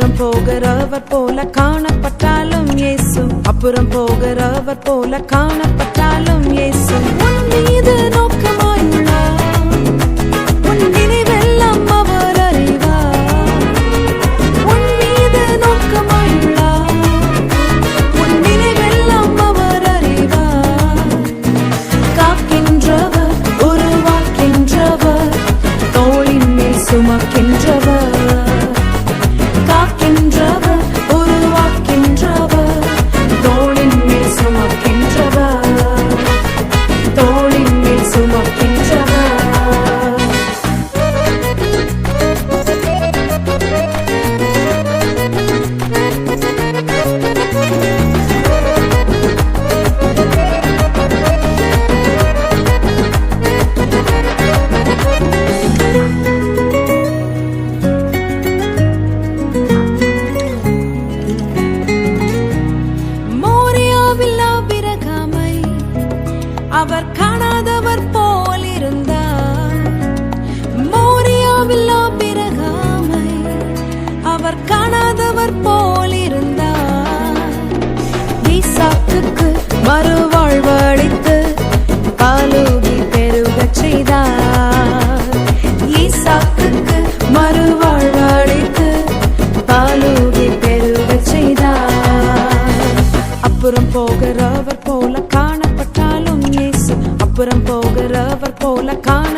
அப்புறம் போகிறவர் போல காணப்பட்டாலும் இயேசு, அப்புறம் போகிறவர் போல காணப்பட்டாலும் இயேசு உன் மீது நோக்கமாயுள்ளார். உன் நினைவெல்லாம் அவர் அறிவார். உன் மீது நோக்கமாயுள்ளார். உன் நினைவெல்லாம் அவர் அறிவார். காக்கின்றவர், உருவாக்கின்றவர், தோளின் மேல் சுமக்கின்றவர். காக்கின்றவர், உருவாக்கின்றவர், தோளின் மேல் சுமக்கின்றவர். தோளின் மேல் சுமக்கின்றவர். அவர் காணாதவர் போல் இருந்தார். மோரியாவில் ஆபிரகாமை அவர் காணாதவர் போல் இருந்தார். ஈசாக்குக்கு மறுவாழ்வு அளித்து பாலூகி பெருகச் செய்தார். ஈசாக்குக்கு மறுவாழ்வு அளித்து பாலூகி பெருகச் செய்தார். அப்புறம் போகிறவர் போல காணப்பட்டாலும் இயேசு, அப்புறம் போகிறவர் போல காண